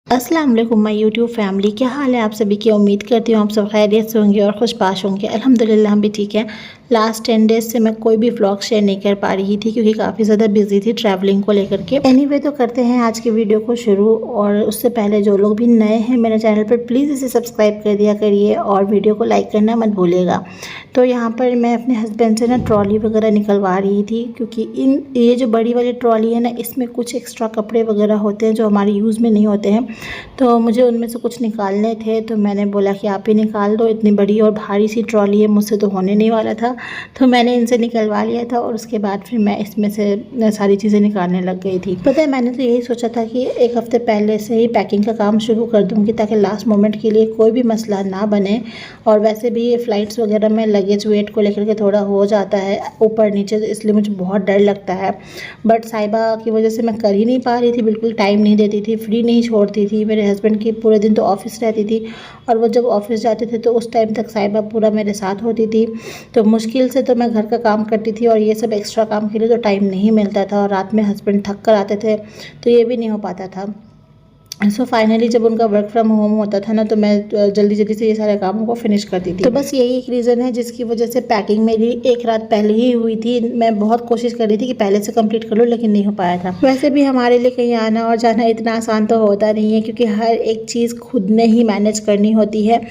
अस्सलाम वालेकुम my YouTube family, क्या हाल है आप सभी की। उम्मीद करती हूँ आप सब खैरियत से होंगे और खुशबाश होंगे। अल्हम्दुलिल्लाह हम भी ठीक है। लास्ट 10 डेज से मैं कोई भी व्लॉग शेयर नहीं कर पा रही थी क्योंकि काफ़ी ज़्यादा बिजी थी ट्रैवलिंग को लेकर के। एनीवे तो करते हैं आज की वीडियो को शुरू, और उससे पहले जो लोग भी नए हैं मेरे चैनल पर प्लीज़ इसे सब्सक्राइब कर दिया करिए और वीडियो को लाइक करना मत भूलिएगा। तो यहाँ पर मैं अपने हस्बैंड से ना ट्रॉली वगैरह निकलवा रही थी क्योंकि ये जो बड़ी वाली ट्रॉली है ना, इसमें कुछ एक्स्ट्रा कपड़े वगैरह होते हैं जो हमारे यूज़ में नहीं होते हैं। तो मुझे उनमें से कुछ निकालने थे, तो मैंने बोला कि आप ही निकाल दो, इतनी बड़ी और भारी सी ट्रॉली है, मुझसे तो होने नहीं वाला था। तो मैंने इनसे निकलवा लिया था और उसके बाद फिर मैं इसमें से सारी चीज़ें निकालने लग गई थी। पता है, मैंने तो यही सोचा था कि एक हफ़्ते पहले से ही पैकिंग का काम शुरू कर दूँगी ताकि लास्ट मोमेंट के लिए कोई भी मसला ना बने। और वैसे भी फ़्लाइट्स वगैरह में लगेज वेट को लेकर के थोड़ा हो जाता है ऊपर नीचे, तो इसलिए मुझे बहुत डर लगता है। बट साहिबा की वजह से मैं कर ही नहीं पा रही थी, बिल्कुल टाइम नहीं देती थी, फ्री नहीं छोड़ती थी। मेरे हस्बैंड की पूरे दिन तो ऑफिस रहती थी और वो जब ऑफिस जाते थे तो उस टाइम तक साहिबा पूरा मेरे साथ होती थी। तो मुश्किल से तो मैं घर का काम करती थी और ये सब एक्स्ट्रा काम के लिए तो टाइम नहीं मिलता था, और रात में हस्बैंड थक कर आते थे तो ये भी नहीं हो पाता था। सो फाइनली जब उनका वर्क फ्रॉम होम होता था ना, तो मैं जल्दी जल्दी से ये सारे कामों को फिनिश करती थी। तो बस यही एक रीज़न है जिसकी वजह से पैकिंग मेरी एक रात पहले ही हुई थी। मैं बहुत कोशिश कर रही थी कि पहले से कंप्लीट कर लूँ, लेकिन नहीं हो पाया था। वैसे भी हमारे लिए कहीं आना और जाना इतना आसान तो होता नहीं है क्योंकि हर एक चीज़ खुद ने ही मैनेज करनी होती है।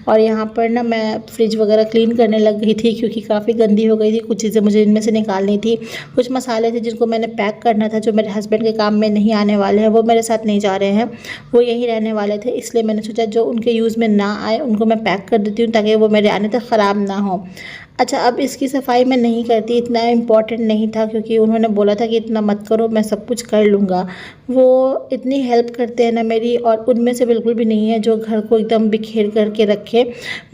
और यहाँ पर ना मैं फ्रिज वगैरह क्लीन करने लग गई थी क्योंकि काफ़ी गंदी हो गई थी। कुछ चीज़ें मुझे इनमें से निकालनी थी, कुछ मसाले थे जिनको मैंने पैक करना था, जो मेरे हस्बैंड के काम में नहीं आने वाले हैं, वो मेरे साथ नहीं जा रहे हैं, वो यहीं रहने वाले थे। इसलिए मैंने सोचा जो उनके यूज़ में ना आए उनको मैं पैक कर देती हूँ ताकि वो मेरे आने तक ख़राब ना हो। अच्छा, अब इसकी सफाई मैं नहीं करती, इतना इम्पॉर्टेंट नहीं था क्योंकि उन्होंने बोला था कि इतना मत करो, मैं सब कुछ कर लूँगा। वो इतनी हेल्प करते हैं ना मेरी, और उनमें से बिल्कुल भी नहीं है जो घर को एकदम बिखेर करके रखे।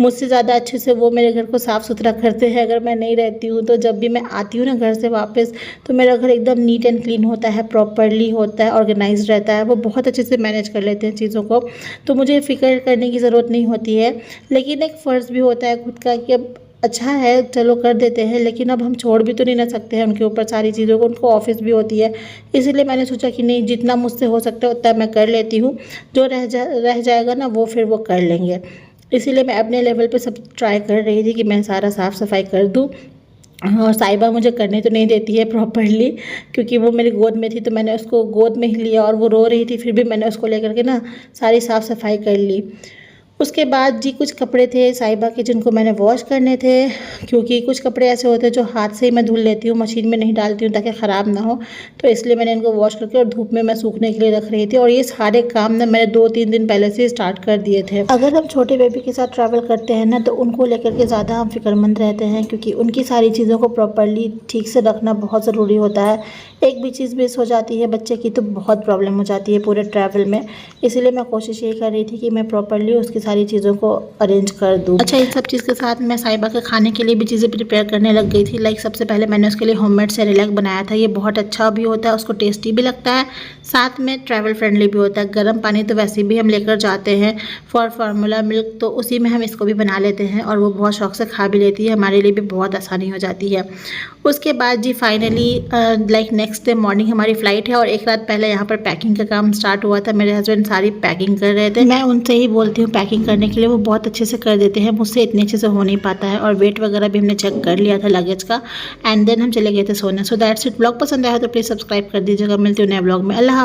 मुझसे ज़्यादा अच्छे से वो मेरे घर को साफ़ सुथरा करते हैं। अगर मैं नहीं रहती हूँ तो जब भी मैं आती हूँ ना घर से वापस, तो मेरा घर एकदम नीट एंड क्लीन होता है, प्रॉपरली होता है, ऑर्गेनाइज्ड रहता है। वो बहुत अच्छे से मैनेज कर लेते हैं चीज़ों को, तो मुझे फ़िक्र करने की ज़रूरत नहीं होती है। लेकिन एक फ़र्ज़ भी होता है खुद का कि अब अच्छा है चलो कर देते हैं, लेकिन अब हम छोड़ भी तो नहीं ना सकते हैं उनके ऊपर सारी चीज़ों को, उनको ऑफिस भी होती है। इसीलिए मैंने सोचा कि नहीं, जितना मुझसे हो सकता है उतना मैं कर लेती हूँ, जो रह जाएगा ना वो फिर वो कर लेंगे। इसीलिए मैं अपने लेवल पे सब ट्राई कर रही थी कि मैं सारा साफ़ सफाई कर दूँ। और साहिबा मुझे करने तो नहीं देती है प्रॉपरली क्योंकि वो मेरी गोद में थी, तो मैंने उसको गोद में ही लिया और वो रो रही थी, फिर भी मैंने उसको लेकर के ना सारी साफ़ सफाई कर ली। उसके बाद जी कुछ कपड़े थे साहिबा के जिनको मैंने वॉश करने थे, क्योंकि कुछ कपड़े ऐसे होते हैं जो हाथ से ही मैं धुल लेती हूँ, मशीन में नहीं डालती हूँ ताकि ख़राब ना हो। तो इसलिए मैंने इनको वॉश करके और धूप में मैं सूखने के लिए रख रही थी, और ये सारे काम ना मैंने 2-3 दिन पहले से स्टार्ट कर दिए थे। अगर हम छोटे बेबी के साथ ट्रैवल करते हैं ना, तो उनको लेकर के ज़्यादा हम फिक्रमंद रहते हैं क्योंकि उनकी सारी चीज़ों को प्रॉपरली ठीक से रखना बहुत ज़रूरी होता है। एक भी चीज़ मिस हो जाती है बच्चे की तो बहुत प्रॉब्लम हो जाती है पूरे ट्रैवल में। इसीलिए मैं कोशिश ये कर रही थी कि मैं प्रॉपरली उसकी सारी चीज़ों को अरेंज कर दूँ। अच्छा, इन सब चीज़ के साथ मैं साहिबा के खाने के लिए भी चीज़ें प्रिपेयर करने लग गई थी। लाइक सबसे पहले मैंने उसके लिए होममेड सेरेलैक बनाया था। ये बहुत अच्छा भी होता है, उसको टेस्टी भी लगता है, साथ में ट्रैवल फ्रेंडली भी होता है। गर्म पानी तो वैसे भी हम लेकर जाते हैं फॉर फार्मूला मिल्क, तो उसी में हम इसको भी बना लेते हैं और वो बहुत शौक से खा भी लेती है। हमारे लिए भी बहुत आसानी हो जाती है। उसके बाद जी finally like next day morning हमारी फ़्लाइट है, और एक रात पहले यहाँ पर पैकिंग का काम स्टार्ट हुआ था। मेरे हस्बैंड सारी पैकिंग कर रहे थे। मैं उनसे ही बोलती हूँ पैकिंग करने के लिए, वो बहुत अच्छे से कर देते हैं, मुझसे इतने अच्छे से हो नहीं पाता है। और वेट वगैरह भी हमने चेक कर लिया था लगेज का, एंड देन हम चले गए थे सोने। So that's it. ब्लॉग पसंद आया तो प्लीज़ सब्सक्राइब कर दीजिएगा। मिलती हूँ नए ब्लॉग में। अल्लाह।